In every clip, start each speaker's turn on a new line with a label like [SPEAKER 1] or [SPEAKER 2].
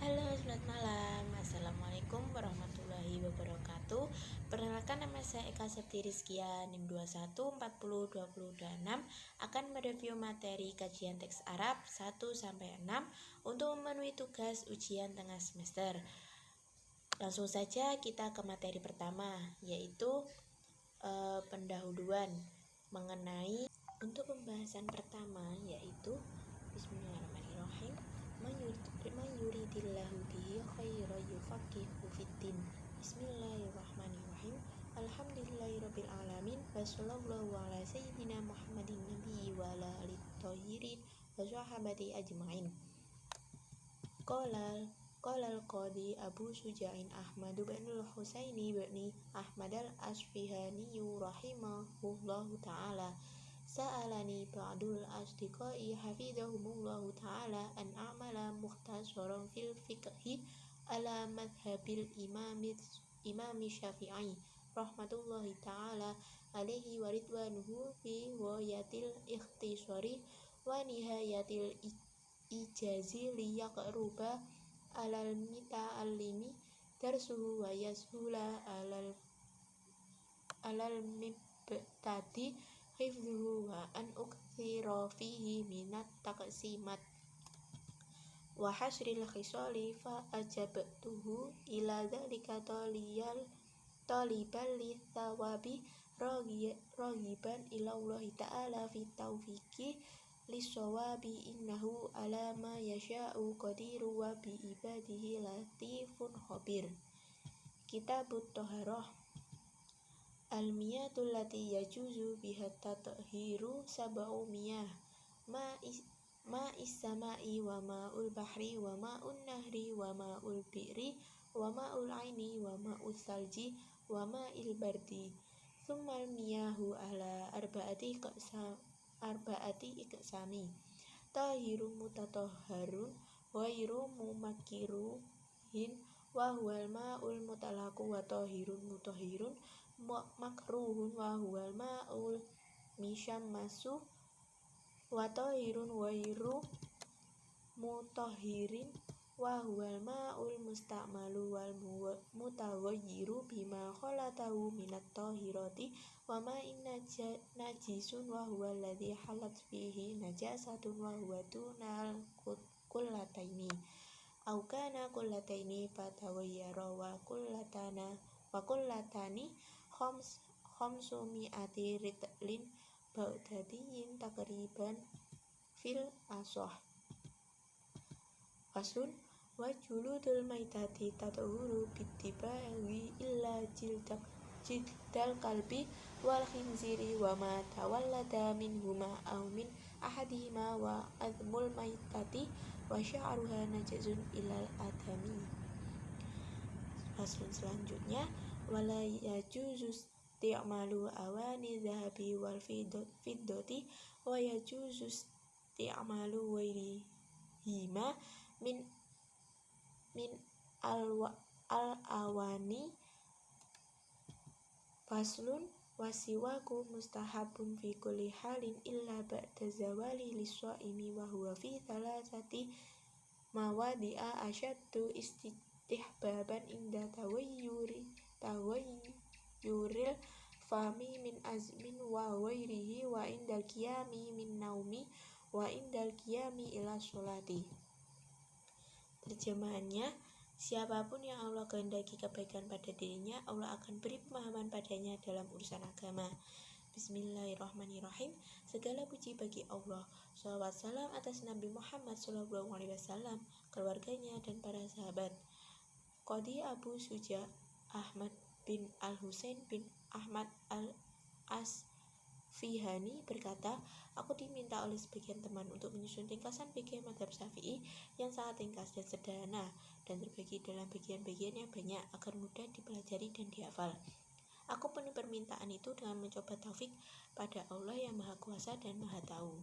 [SPEAKER 1] Halo, selamat malam. Assalamualaikum warahmatullahi wabarakatuh. Perkenalkan, nama saya Eka Septi Rizkia, NIM 21402026, akan mereview materi kajian teks Arab 1-6 untuk memenuhi tugas ujian tengah semester. Langsung saja kita ke materi pertama, yaitu pendahuluan mengenai untuk pembahasan pertama, yaitu Bismillahirrahmanirrahim. Mayuridillahu bihi khairan yufaqihu fiddin. Bismillahirrahmanirrahim. Alhamdulillahirabbil alamin. Wassallallahu ala sayyidina Muhammadin nabiyyi wa ala alihi thahirin wa sahabati ajmain. Qala al-Qadi Abu Suja'in Ahmad bin al-Husaini bin Ahmad al-Asfihani rahimahullahu ta'ala. Sa'alani ba'dul asdiqai hafidhahumullahu ta'ala an a'mala mukhtasaran fil fiqhi ala madhabil imami syafi'i rahmatullahi ta'ala alaihi wa ridwanuhu fi ghayatil ikhtisari wa nihayatil ijazi liyaqruba alal mita'allimi darsuhu wa yashula alal mibtadi hifzuhu wa an uktsira fihi minat taqsimat wa hasril khisali fa ajabtuhu ila dzalika talibal li thawabi raghiban ila Allah ta'ala fi taufiqi lissawabi innahu ala ma yasha'u qadiru wa bi ibadihi latifun khabir. Kitabut Thaharah. Al-miyatul lati yajuzu biha tathiru sab'u miyah ma'is sama'i wa ma'ul bahri wa ma'un nahri wa ma'ul bi'ri wa ma'ul aini wa ma'ul salji wa ma'il bardi. Tsummal miyahu ala arba'ati iqsami. Tahirun mutatahharun ghairu mumakkiruhin wa huwal ma'ul mutalaqu wa tahirun mutahhirun makruhun wa huwal ma'ul mishammasu wa tahirun ghairu mutahhirin wa huwal ma'ul musta'malu wal mutaghayyiru bima khalatahu minat tahirati wa ma'in najisun wa huwal ladzi halat fihi najasatun wa huwa tunal kullataini au kana kullataini fataghayyara wa kullatani khamsu mi'ati ritlin ba'dadiyin takriban fil asah. Fasun wa juludul maitati tatahuru bittibai illa jildal kalbi wal khinziri wa ma tawallada minhuma aw min ahadihima wa admul maitati wa sya'ruha najazun ilal adami. Fasun selanjutnya, wala yajuzu isti'malu awani dhahabi wal fiddati wa yajuzu isti'malu ghairihima min al-awani. Faslun wasiwaku mustahabun fi kulli halin illa ba'da zawali lis-shaimi wa huwa fi thalathati mawadi'a asyaddu istihbaban inda tawayyuril fami min azmin wa ghairihi wa indal qiyami min naumi wa indal qiyami ila sholati. Terjemahannya, siapapun yang Allah kehendaki kebaikan pada dirinya, Allah akan beri pemahaman padanya dalam urusan agama. Bismillahirrahmanirrahim. Segala puji bagi Allah. Shalawat salam atas Nabi Muhammad SAW, keluarganya dan para sahabat. Qadi Abu Suja Ahmad bin al-Husain bin Ahmad al-Asfihani berkata, aku diminta oleh sebagian teman untuk menyusun ringkasan fikih mazhab Syafi'i yang sangat ringkas dan sederhana dan terbagi dalam bagian-bagian yang banyak agar mudah dipelajari dan dihafal. Aku penuhi permintaan itu dengan mencoba taufik pada Allah yang Maha Kuasa dan Maha Tahu.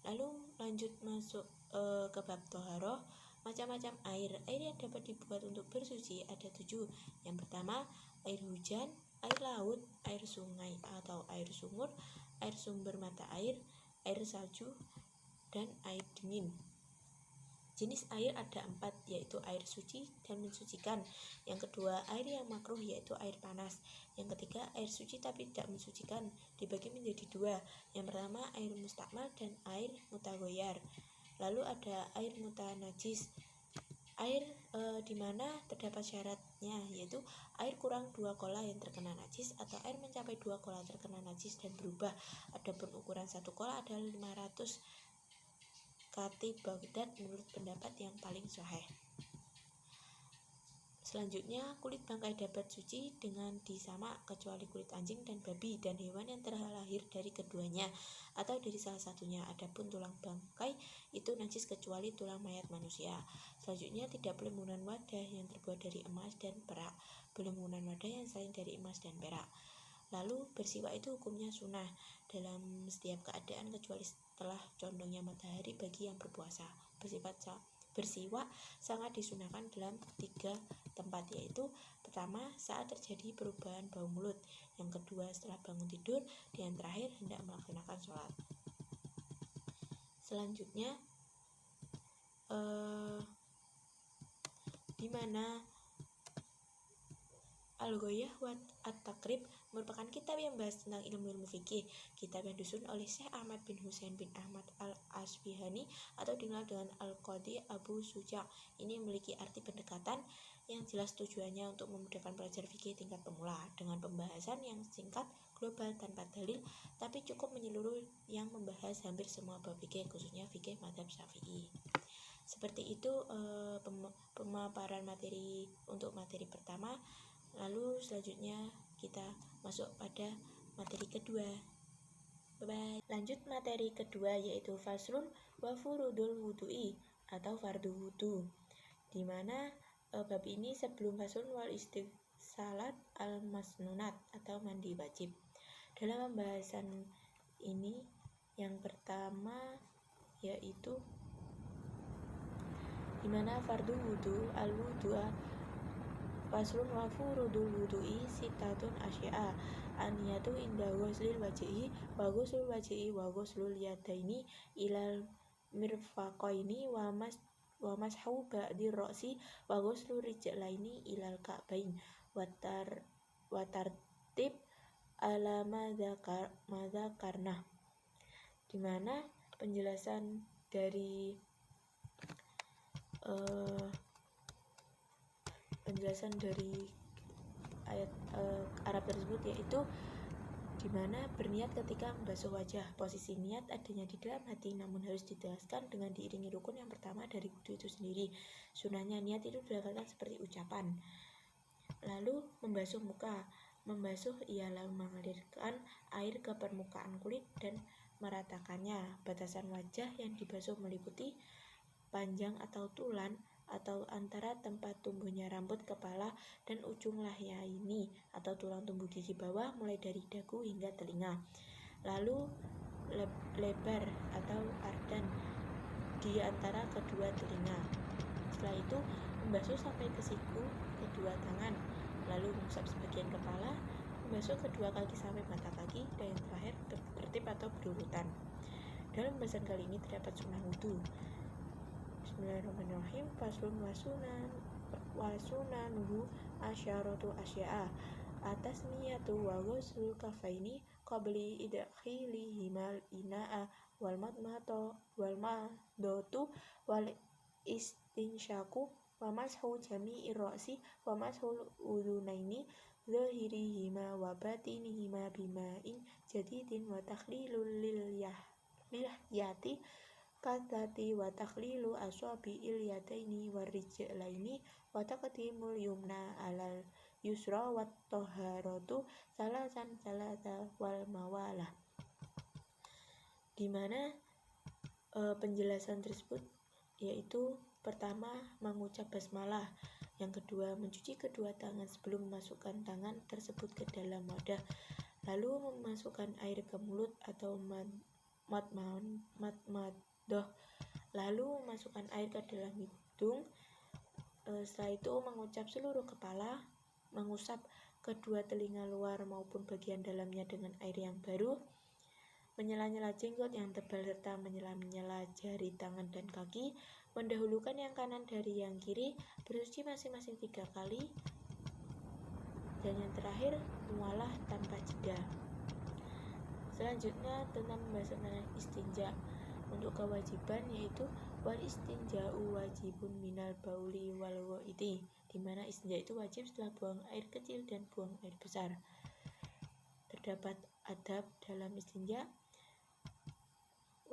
[SPEAKER 1] Lalu lanjut masuk ke bab Thaharah. Macam-macam air yang dapat dibuat untuk bersuci ada 7. Yang pertama, air hujan, air laut, air sungai atau air sumur, air sumber mata air salju, dan air dingin. Jenis air ada 4, yaitu air suci dan mensucikan. Yang kedua, air yang makruh, yaitu air panas. Yang ketiga, air suci tapi tidak mensucikan, dibagi menjadi 2. Yang pertama, air mustakmal dan air mutagoyar. Lalu ada air mutanajis, air di mana terdapat syaratnya, yaitu air kurang 2 kola yang terkena najis, atau air mencapai 2 kola terkena najis dan berubah. Adapun ukuran 1 kola adalah 500 kati Baghdad menurut pendapat yang paling sahih. Selanjutnya, kulit bangkai dapat suci dengan disama kecuali kulit anjing dan babi dan hewan yang terlahir dari keduanya atau dari salah satunya. Adapun tulang bangkai itu najis kecuali tulang mayat manusia. Selanjutnya, tidak boleh menggunakan wadah yang terbuat dari emas dan perak. Boleh menggunakan wadah yang selain dari emas dan perak. Lalu bersiwak itu hukumnya sunnah dalam setiap keadaan kecuali setelah condongnya matahari bagi yang berpuasa. Bersiwak sangat disunahkan dalam 3 tempat, yaitu pertama saat terjadi perubahan bau mulut, yang kedua setelah bangun tidur, dan yang terakhir hendak melaksanakan sholat. Selanjutnya di mana Al-Ghoyah wa At-Taqrib merupakan kitab yang membahas tentang ilmu-ilmu fikih. Kitab yang disusun oleh Syekh Ahmad bin Husain bin Ahmad Al-Asfihani atau dikenal dengan Al-Qadhi Abu Suja'. Ini memiliki arti pendekatan yang jelas, tujuannya untuk memudahkan pelajar fikih tingkat pemula dengan pembahasan yang singkat, global, tanpa dalil, tapi cukup menyeluruh yang membahas hampir semua bab fikih, khususnya fikih mazhab Syafi'i. Seperti itu pemaparan materi untuk materi pertama. Lalu selanjutnya kita masuk pada materi kedua. Bye-bye. Lanjut materi kedua, yaitu faslun wa furudul wudu'i atau fardu wudu, dimana bab ini sebelum faslun wal istighsalat al masnunat atau mandi wajib. Dalam pembahasan ini yang pertama yaitu dimana fardu wudu al wudu'a faslun wa furudul wudu'i sitatun asya'a aniyatu inda ghuslil wajhi wa ghuslul wajhi wa ghuslul yadaini ilal mirfaqaini wa mashu ba'di ra'si wa ghuslul rijlaini ilal ka'bain wa tartib ala madzakarna, dimana penjelasan dari ayat Arab tersebut, yaitu dimana berniat ketika membasuh wajah. Posisi niat adanya di dalam hati, namun harus dijelaskan dengan diiringi rukun yang pertama dari wudu itu sendiri. Sunahnya niat itu dilakukan seperti ucapan. Lalu membasuh muka. Membasuh ialah mengalirkan air ke permukaan kulit dan meratakannya. Batasan wajah yang dibasuh meliputi panjang atau tulan atau antara tempat tumbuhnya rambut kepala dan ujung lahyaini atau tulang tumbuh gigi bawah mulai dari dagu hingga telinga. Lalu lebar atau ardan di antara kedua telinga. Setelah itu membasuh sampai ke siku kedua tangan, lalu mengusap sebagian kepala, membasuh kedua kaki sampai mata kaki, dan yang terakhir tertib atau berurutan. Dalam pembahasan kali ini terdapat sunnah wudu. Bismillahirrahmanirrahim. Faslun wasunanuhu asyaratu asya'a atas niyatu wa ghuslul kafaini qabli idkhilihimal ina'a wal madatu wal istinsyaku wa mashu jami'ir ra'si wa mashul udhunaini zahirihima wa batinihima bima'in jadidin wa takhlilul lihyati kathati wa takhlilu aswabi'il yadaini warijlaini wa taqdimul yumna alal yusra wa taharatu salasan wal mawalah, dimana penjelasan tersebut yaitu pertama mengucap basmalah, yang kedua mencuci kedua tangan sebelum memasukkan tangan tersebut ke dalam wadah, lalu memasukkan air ke mulut atau madmadah, lalu memasukkan air ke dalam hidung. Setelah itu mengucap seluruh kepala, mengusap kedua telinga luar maupun bagian dalamnya dengan air yang baru, menyela-nyela jenggot yang tebal serta menyela-nyela jari tangan dan kaki, mendahulukan yang kanan dari yang kiri, bersuci masing-masing 3 kali, dan yang terakhir mualah tanpa jeda. Selanjutnya tentang pembahasan mengenai istinja. Untuk kewajiban yaitu wal istinja'u wajibun minal bauli wal wa'iti, di mana istinja itu wajib setelah buang air kecil dan buang air besar. Terdapat adab dalam istinja.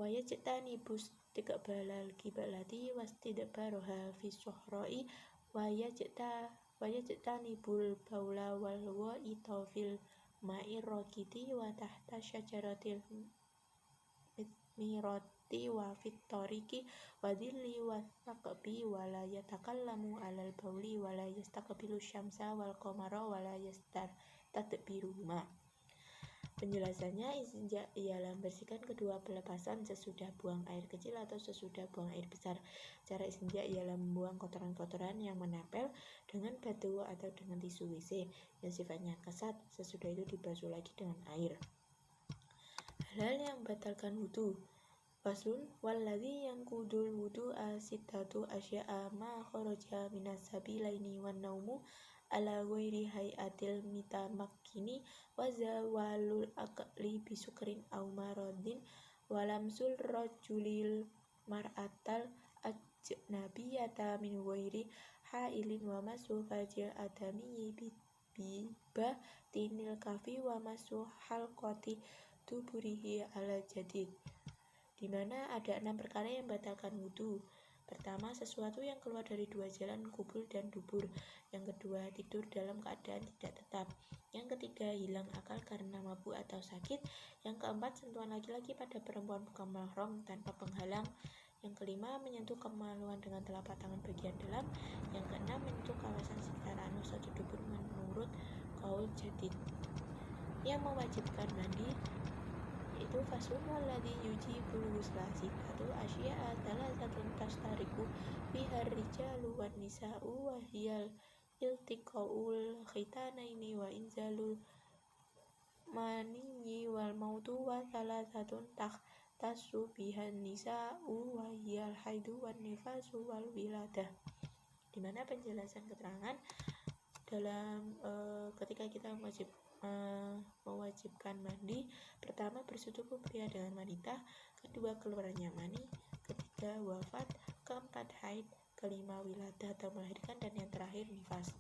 [SPEAKER 1] Wa yajtanibus tiqbalal qiblati wastidbaroha fi suhra'i wa yajtanibul baula wal wa'ita fil ma'ir raqiti wa tahta syajaratil mirati wa fit tariqi wa dhilli wa thaqbi wa la yatakallamu alal bauli wa la yastaqbilu syamsa wal qamara wa la yastadbiruhuma. Penjelasannya, istinja ialah membersihkan kedua pelepasan sesudah buang air kecil atau sesudah buang air besar. Cara istinja ialah membuang kotoran-kotoran yang menempel dengan batu atau dengan tisu WC yang sifatnya kasat. Sesudah itu dibasuh lagi dengan air. Hal yang membatalkan wudu. Faslun walladzi yanqudul wudu'a sittatu asya'a ma kharaja minas sabilaini wan naumu ala ghairi hayatil mitamakkini wa zawalul aqli bisukrin aw maradin wa lamsul rajulil mar'atal ajnabiyata min ghairi hailin wa masu faja adami biba tinil kafi wa masu halqati tuburihi ala jadid, di mana ada 6 perkara yang membatalkan wudu. Pertama, sesuatu yang keluar dari 2 jalan kubul dan dubur. Yang kedua, tidur dalam keadaan tidak tetap. Yang ketiga, hilang akal karena mabuk atau sakit. Yang keempat, sentuhan laki-laki pada perempuan bukan mahram tanpa penghalang. Yang kelima, menyentuh kemaluan dengan telapak tangan bagian dalam. Yang keenam, menyentuh kawasan sekitar anus atau dubur menurut qaul jadid. Yang mewajibkan mandi itu fasun walladzi yujibul ghusla sittatu asya'a thalathatun tastariku bihar rijalu wan nisa'u wa hiyal iltiqaul khitanaini wa inzalul maniyyi wal mautu wa thalathatun takhtassu bihan nisa'u wa hiyal haidu wan nifasu wal wiladah, di mana penjelasan keterangan dalam ketika kita mewajibkan mandi. Pertama, bersetubuh pria dengan wanita. Kedua, keluarnya mani. Ketiga, wafat. Keempat, haid. Kelima, wiladah atau melahirkan. Dan yang terakhir, nifas.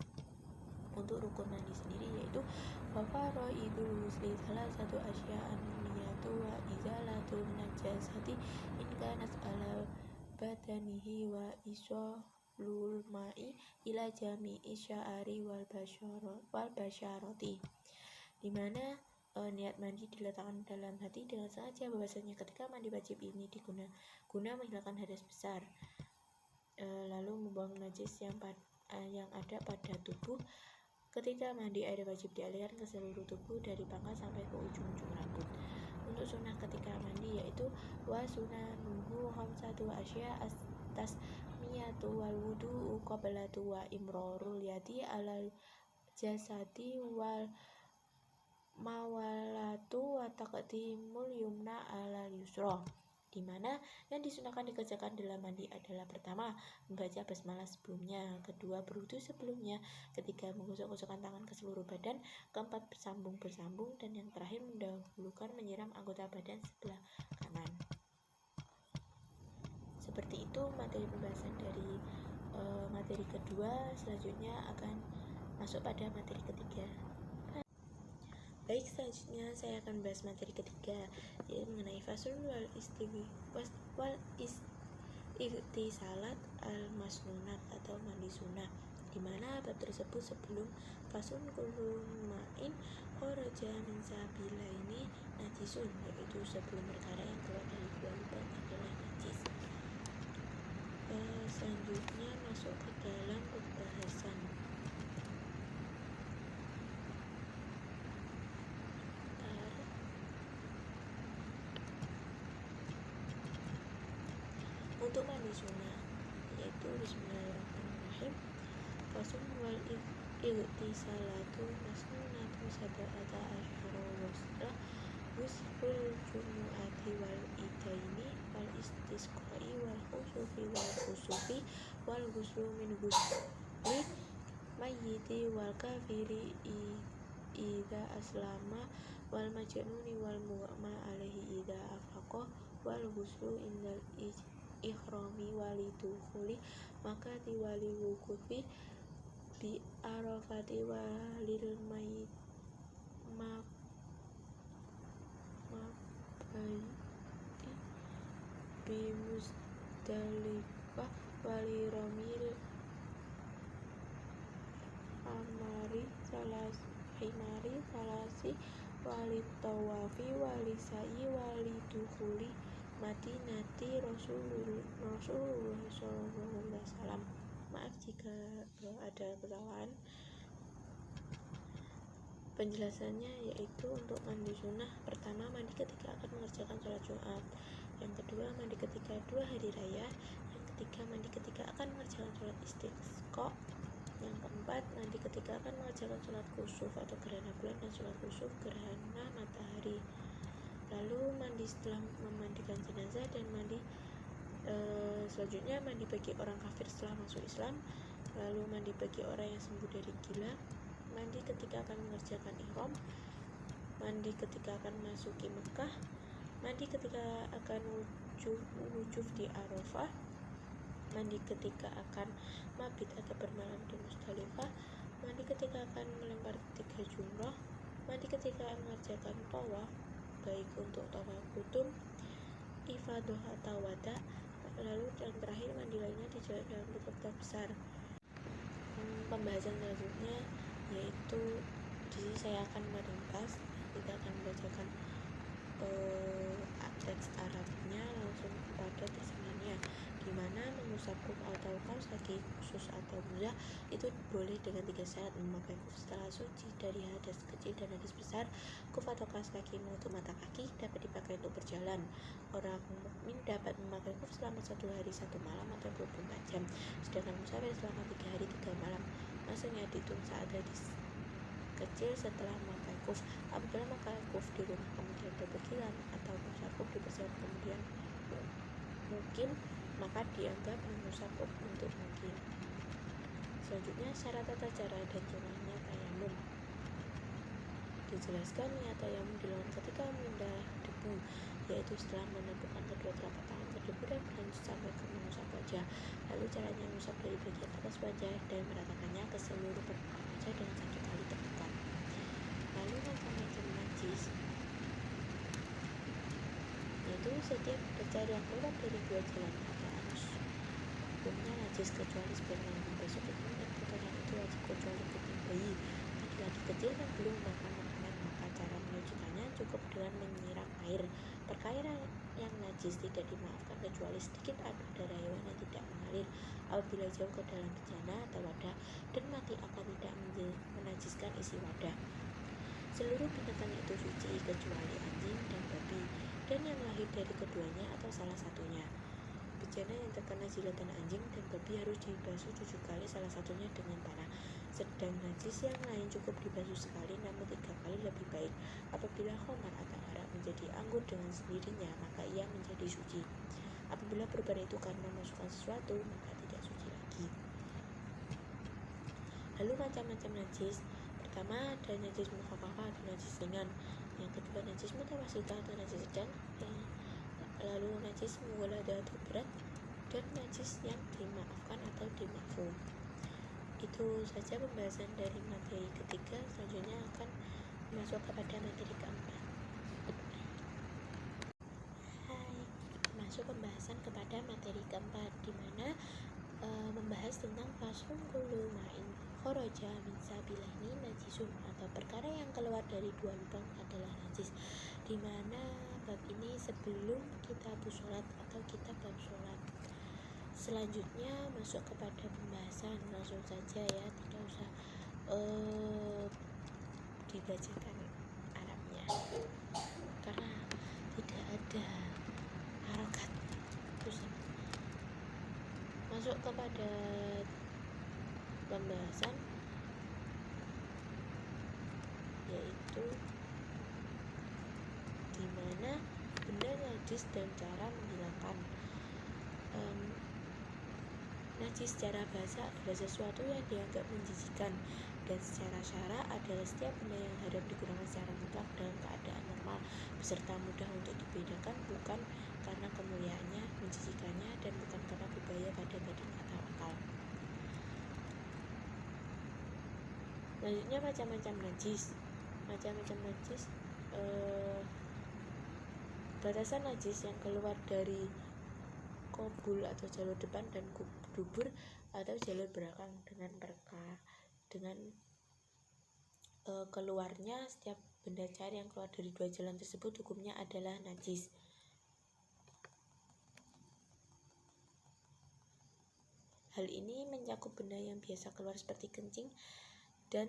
[SPEAKER 1] Untuk rukun mandi sendiri yaitu wafaroidul husli salah satu asya'an niyatu wa izalatul najasati in kanat ala badanihi wa isolul ma'i ila jami'i sya'ari wal basyarati, di mana niat mandi diletakkan dalam hati dengan sengaja. Bahwasanya ketika mandi wajib ini guna menghilangkan hadas besar, lalu membuang najis yang ada pada tubuh. Ketika mandi, air wajib dialirkan ke seluruh tubuh dari pangkal sampai ke ujung-ujung rambut. Untuk sunnah ketika mandi yaitu wa sunanuhu khamsatu asya tasmiyatu wal wudu'u qablatu wa imrarul yadi alal jasadi wal mawalatu wa taqdimul yumna alal yusra, di mana yang disunahkan dikerjakan dalam mandi adalah pertama, membaca basmalah sebelumnya. Kedua, berwudu sebelumnya. Ketiga, menggosok-gosokkan tangan ke seluruh badan. Keempat, bersambung-bersambung. Dan yang terakhir, mendahulukan menyiram anggota badan sebelah kanan. Seperti itu materi pembahasan dari materi kedua. Selanjutnya akan masuk pada materi ketiga. Baik, selanjutnya saya akan membahas materi ketiga, yaitu mengenai fasul wal ightisalat al masnunat atau mandi sunnah, di mana bab tersebut sebelum fasul kullu ma'in kharaja min sabilaini najisun, yaitu sebelum perkara yang keluar dari 2 lubang adalah najis. Selanjutnya masuk ke dalam pembahasan. Untuk mandi sunnah yaitu bismillahirrahmanirrahim. Fasun wal ightisalatu masnunatu sab'ata asyara waslah wisful jumu'ati wal idaini wal istisqai wal khusufi wal ghuslu min ghusli mayyiti wal kafiri idza aslama wal majnuni wal mughma alaihi idza afaqa wal ghuslu indal ikhrami walidukhuli makati wali wukufi bi arafati walil mayit bi Musdalifah wali ramil himari salasi wali tawafi wali sa'i wali dukhuli madinati Rasulullah SAW. Maaf jika ada kesalahan. Penjelasannya yaitu untuk mandi sunnah: pertama, mandi ketika akan mengerjakan sholat Jumat; yang kedua, mandi ketika 2 hari raya; yang ketiga, mandi ketika akan mengerjakan sholat istisqa; yang keempat, mandi ketika akan mengerjakan sholat kusuf atau gerhana bulan dan sholat kusuf gerhana matahari. Lalu mandi setelah memandikan jenazah, dan mandi selanjutnya mandi bagi orang kafir setelah masuk Islam. Lalu mandi bagi orang yang sembuh dari gila, mandi ketika akan mengerjakan ihram, mandi ketika akan memasuki Mekah, mandi ketika akan wujuf di Arafah, mandi ketika akan mabit atau bermalam di Musdalifah, mandi ketika akan melempar 3 jumrah, mandi ketika mengerjakan tawaf baik untuk tawaf qudum, ifadah atau wada. Lalu yang terakhir, mandi lainnya dijelaskan dalam kitab besar. Pembahasan selanjutnya yaitu di sini saya akan meringkas, tidak akan membacakan teks Arabnya, langsung pada terjemahannya, di mana mengusap kuf atau kaos kaki khusus atau muzah itu boleh dengan 3 syarat: memakai kuf setelah suci dari hadas kecil dan hadas besar. Kuf atau kaos kaki menutup mata kaki, dapat dipakai untuk berjalan. Orang mukmin dapat memakai kuf selama 1 hari 1 malam atau 24 jam, sedangkan musafir selama 3 hari 3 malam. Maksudnya dihitung saat hadis kecil setelah memakai kuf. Apabila memakai kuf di rumah kemudian berpergian atau mengusap kuf di perjalanan kemudian mungkin, maka dianggap mengusap kuf untuk mungkin. Selanjutnya, syarat tata cara dan sunahnya tayamum. Dijelaskan niat tayamum dilakukan ketika memindah debu, yaitu setelah menempelkan kedua telapak tangan ke debu dan berlanjut sampai ke mengusap wajah. Lalu caranya mengusap dari bagian atas wajah dan meratakannya ke seluruh permukaan wajah dengan 1 kali tepukan. Lalu macam-macam najis, yaitu setiap bercair yang keluar dari 2 jalan atau anus hukumnya najis kecuali sperma yang membesuk dan kotoran itu wajib kecuali kuping bayi laki-laki kecil yang belum makan makanan. Maka cara menyucikannya cukup dengan menyiram air. Perkara yang najis tidak dimaafkan kecuali sedikit air darah hewan yang tidak mengalir. Apabila jauh ke dalam bejana atau wadah dan mati akan tidak menajiskan isi wadah. Seluruh binatang itu suci kecuali anjing dan babi dan yang lahir dari keduanya atau salah satunya. Bejana yang terkena jilatan anjing dan babi harus dibasuh 7 kali, salah satunya dengan tanah. Sedang najis yang lain cukup dibasuh sekali, namun 3 kali lebih baik. Apabila khamar atau arak menjadi anggur dengan sendirinya, maka ia menjadi suci. Apabila perubahan itu karena memasukkan sesuatu, maka tidak suci lagi. Lalu macam-macam najis. Pertama, ada najis mukhafafah atau najis ringan. Yang kedua, najis mutawassithah atau najis sedang. Lalu najis mughaladah atau berat, dan najis yang dimaafkan atau dimakfu. Itu saja pembahasan dari materi ketiga. Selanjutnya akan masuk kepada materi keempat. Masuk pembahasan kepada materi keempat, di mana membahas tentang faslun kullu ma'in kharaja min sabilaini najisun, atau perkara yang keluar dari 2 lubang adalah najis. Di mana bab ini sebelum kitab sholat atau kitab bab sholat. Selanjutnya masuk kepada pembahasan, langsung saja ya, tidak usah dibacakan Arabnya karena tidak ada harokat. Terus masuk kepada pembahasan, yaitu najis dan cara menghilangkan. Najis secara bahasa adalah sesuatu yang dianggap menjijikan, dan secara syara adalah setiap benda yang haram digunakan secara mutlak dalam keadaan normal, beserta mudah untuk dibedakan, bukan karena kemuliaannya, menjijikannya, dan bukan karena berbahaya pada badan atau akal. Selanjutnya macam-macam najis. Macam-macam najis, batasan najis yang keluar dari kobul atau jalur depan dan dubur atau jalur belakang dengan keluarnya setiap benda cair yang keluar dari dua jalan tersebut hukumnya adalah najis. Hal ini mencakup benda yang biasa keluar seperti kencing dan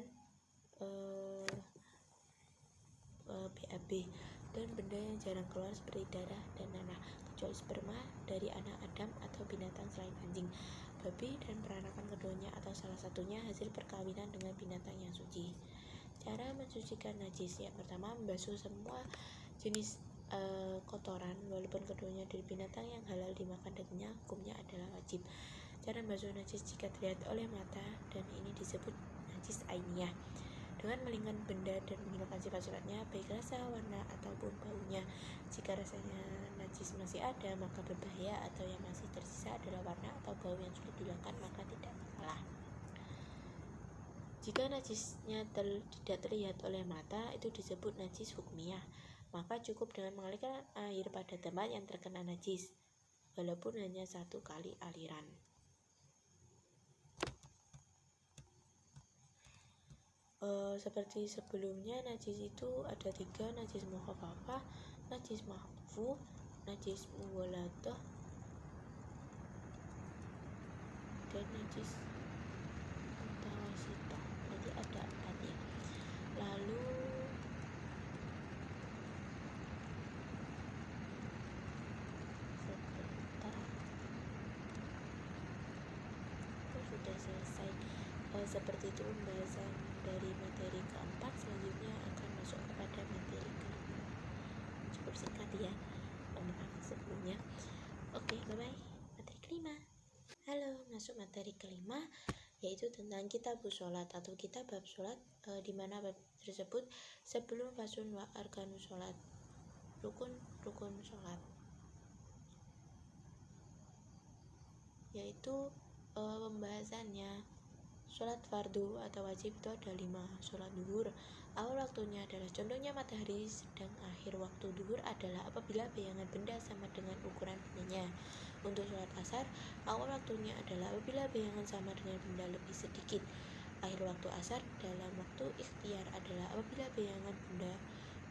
[SPEAKER 1] BAB, dan benda yang jarang keluar seperti darah dan nanah, kecuali sperma dari anak Adam atau binatang selain anjing, babi, dan peranakan keduanya atau salah satunya hasil perkawinan dengan binatang yang suci. Cara mensucikan najis: yang pertama, membasuh semua jenis kotoran walaupun keduanya dari binatang yang halal dimakan dagingnya, hukumnya adalah wajib. Cara membasuh najis jika terlihat oleh mata, dan ini disebut najis ainiyah, dengan melingkan benda dan menghilangkan sifat-sifatnya, baik rasa, warna, ataupun baunya. Jika rasanya najis masih ada, maka berbahaya, atau yang masih tersisa adalah warna atau bau yang sulit dihilangkan, maka tidak masalah. Jika najisnya tidak terlihat oleh mata, itu disebut najis hukmiyah, maka cukup dengan mengalirkan air pada tempat yang terkena najis, walaupun hanya satu kali aliran. Seperti sebelumnya, najis itu ada 3: najis mukhafafah, najis mahfuf, najis muwaladah, dan najis mutawasitah. Jadi ada 4 ya. Lalu sudah selesai. Seperti itu pembahasan dari materi keempat. Selanjutnya akan masuk kepada materi kelima. Cukup singkat ya, maaf sebelumnya. Oke, bye bye. Materi kelima. Halo, masuk materi kelima, yaitu tentang kitab sholat atau kitab bab sholat, di mana bab tersebut sebelum fasun wa arkanus sholat, rukun sholat, yaitu pembahasannya. Sholat fardu atau wajib itu ada 5. Sholat duhur, awal waktunya adalah condongnya matahari, sedang akhir waktu duhur adalah apabila bayangan benda sama dengan ukuran bendanya. Untuk sholat asar, awal waktunya adalah apabila bayangan sama dengan benda lebih sedikit. Akhir waktu asar dalam waktu ikhtiar adalah apabila bayangan benda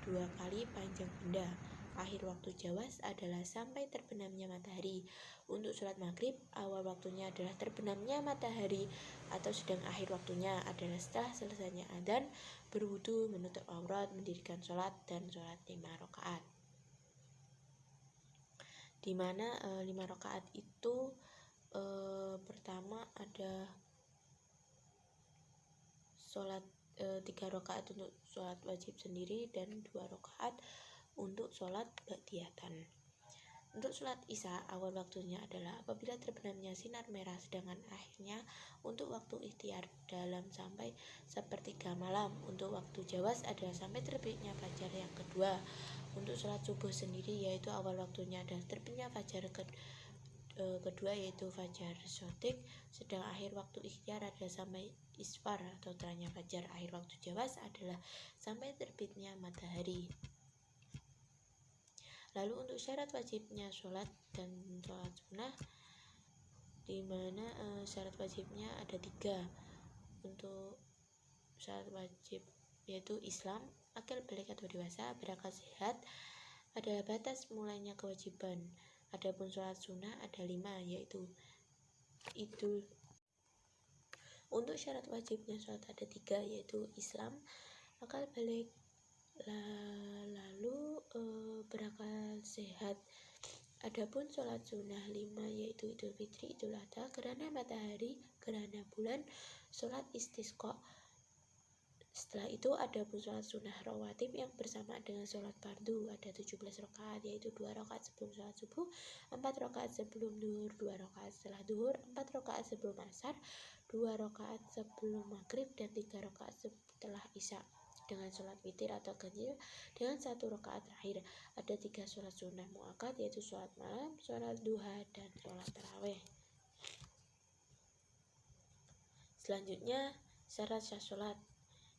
[SPEAKER 1] 2 kali panjang benda. Akhir waktu jawas adalah sampai terbenamnya matahari. Untuk sholat maghrib, awal waktunya adalah terbenamnya matahari, atau sedang akhir waktunya adalah setelah selesainya adzan, berwudu, menutup aurat, mendirikan sholat, dan sholat 5 rakaat. Di mana 5 rakaat itu pertama ada sholat 3 rakaat untuk sholat wajib sendiri dan 2 rakaat untuk sholat ba'diyatan. Untuk sholat isya, awal waktunya adalah apabila terbenamnya sinar merah, sedangkan akhirnya untuk waktu ikhtiar dalam sampai sepertiga malam. Untuk waktu jawas adalah sampai terbitnya fajar yang kedua. Untuk sholat subuh sendiri, yaitu awal waktunya adalah terbitnya fajar kedua, yaitu fajar sodik, sedang akhir waktu ikhtiar adalah sampai isfar atau terangnya fajar. Akhir waktu jawas adalah sampai terbitnya matahari. Lalu untuk syarat wajibnya sholat dan sholat sunnah, di mana syarat wajibnya ada 3. Untuk syarat wajib yaitu Islam, akil balik atau dewasa, berakal sehat adalah batas mulainya kewajiban. Adapun sholat sunnah ada 5, yaitu idul. Untuk syarat wajibnya sholat ada 3, yaitu Islam, akal balik, lalu berakal sehat. Adapun sholat sunnah 5, yaitu Idul Fitri, Idul Adha, gerhana matahari, gerhana bulan, sholat istisqa, Setelah itu ada pun sholat sunnah rawatib yang bersamaan dengan sholat fardu. Ada 17 rakaat, yaitu 2 rakaat sebelum sholat subuh, 4 rakaat sebelum duhur, 2 rakaat setelah duhur, 4 rakaat sebelum asar, 2 rakaat sebelum maghrib, dan 3 rakaat setelah isya. Dengan sholat witir atau ganjil dengan 1 rakaat terakhir. Ada 3 sholat sunnah muakkad, yaitu sholat malam, sholat duha, dan sholat tarawih. Selanjutnya syarat sah sholat.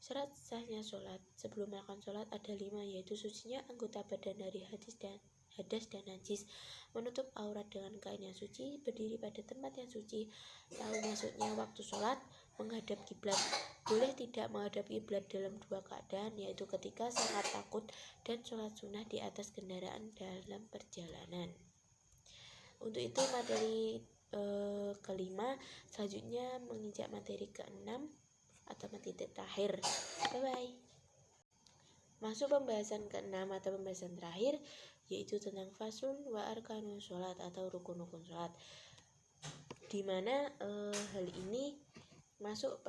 [SPEAKER 1] Syarat sahnya sholat. Sebelum melakukan sholat ada 5, yaitu sucinya anggota badan dari hadas dan najis, menutup aurat dengan kain yang suci, berdiri pada tempat yang suci, tahu maksudnya waktu sholat, menghadap kiblat. Boleh tidak menghadap kiblat dalam 2 keadaan, yaitu ketika sangat takut dan sholat sunnah di atas kendaraan dalam perjalanan. Untuk itu materi kelima, selanjutnya menginjak materi ke-6 atau materi terakhir. Bye-bye. Masuk pembahasan ke-6 atau pembahasan terakhir, yaitu tentang faslun wa arkanus sholat atau rukun-rukun sholat, dimana hal ini masuk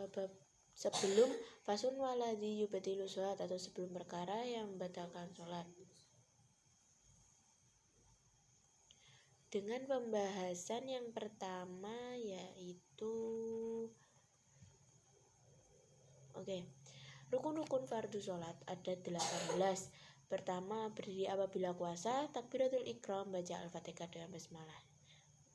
[SPEAKER 1] bab sebelum faslun waladhi yubatilu sholat atau sebelum perkara yang membatalkan sholat. Dengan pembahasan yang pertama yaitu rukun-rukun fardu sholat ada 18. Pertama, berdiri apabila puasa, takbiratul ikram, baca al-fatihah dengan basmalah.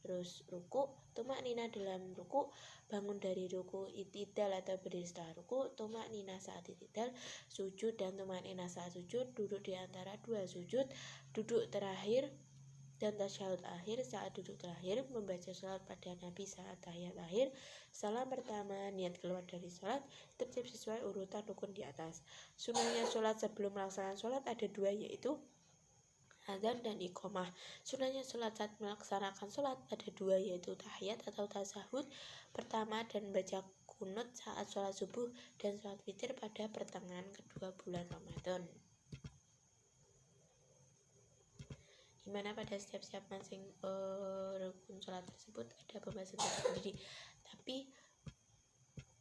[SPEAKER 1] Terus ruku, tumak nina dalam ruku, bangun dari ruku, itidal atau berdiri setelah ruku, tumak nina saat itidal, sujud dan tumak nina saat sujud, duduk di antara 2 sujud, duduk terakhir dan tasyahud akhir saat duduk terakhir, membaca sholat pada Nabi saat tahiyat akhir, salam pertama, niat keluar dari sholat, tertib sesuai urutan rukun di atas. Sunahnya sholat sebelum melaksanakan sholat ada 2, yaitu azan dan iqomah. Sunahnya sholat saat melaksanakan sholat ada 2, yaitu tahiyat atau tasyahud pertama dan baca kunut saat sholat subuh dan sholat witir pada pertengahan kedua bulan Ramadan. Dimana pada setiap masing rukun sholat tersebut ada pembahasan tersendiri, tapi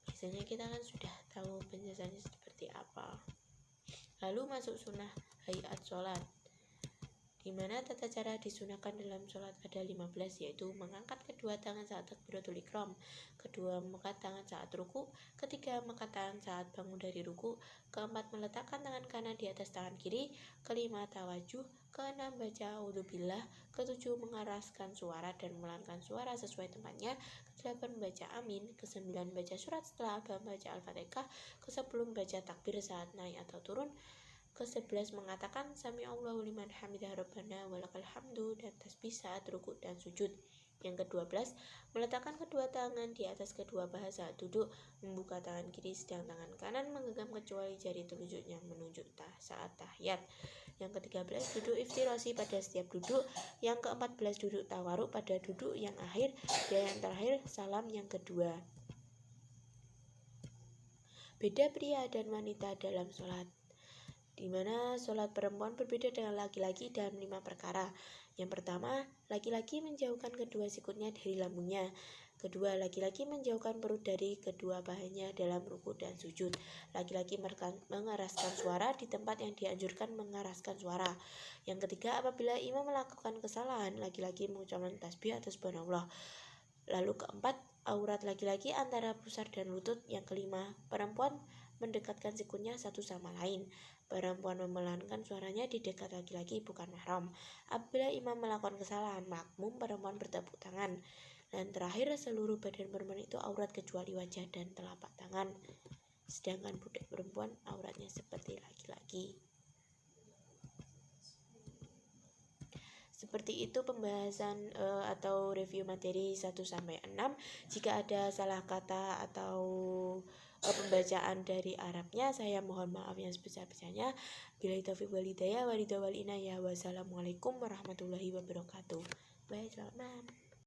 [SPEAKER 1] biasanya kita kan sudah tahu penjelasannya seperti apa. Lalu masuk sunnah hayat sholat, dimana tata cara disunahkan dalam sholat ada 15, yaitu mengangkat kedua tangan saat takbiratul ikram, kedua mengangkat tangan saat ruku, ketiga mengangkat tangan saat bangun dari ruku, keempat meletakkan tangan kanan di atas tangan kiri, kelima tawajuh, keenam baca a'udzubillah, ketujuh mengeraskan suara dan melantangkan suara sesuai tempatnya, kedelapan baca amin, kesembilan baca surat setelah baca al-fatihah, kesepuluh baca takbir saat naik atau turun, ke-11 mengatakan sami Allahu liman hamidah rabbana walakal hamdu dan tasbih saat rukuk dan sujud. Yang ke-12 meletakkan kedua tangan di atas kedua paha saat duduk, membuka tangan kiri sedang tangan kanan menggenggam kecuali jari telunjuk yang menunjuk saat tahiyat. Yang ke-13 duduk iftirasi pada setiap duduk. Yang ke-14 duduk tawaruk pada duduk yang akhir. Dan yang terakhir salam yang kedua. Beda pria dan wanita dalam sholat, di mana sholat perempuan berbeda dengan laki-laki dalam 5 perkara. Yang pertama, laki-laki menjauhkan kedua sikutnya dari lambungnya. Kedua, laki-laki menjauhkan perut dari kedua pahanya dalam ruku dan sujud. Laki-laki mengeraskan suara di tempat yang dianjurkan mengeraskan suara. Yang ketiga, apabila imam melakukan kesalahan, laki-laki mengucapkan tasbih atau subhanallah. Lalu keempat, aurat laki-laki antara pusar dan lutut. Yang kelima, perempuan mendekatkan sikutnya satu sama lain. Perempuan memelankan suaranya di dekat laki-laki bukan mahram. Apabila imam melakukan kesalahan, makmum perempuan bertepuk tangan. Dan terakhir, seluruh badan perempuan itu aurat kecuali wajah dan telapak tangan. Sedangkan budak perempuan auratnya seperti laki-laki. Seperti itu pembahasan atau review materi 1-6. Jika ada salah kata atau pembacaan dari Arabnya, saya mohon maaf yang sebesar-besarnya. Billahi taufiq wal hidayah, walhidayah wal inayah. Wassalamualaikum warahmatullahi wabarakatuh. Bye, selamat malam.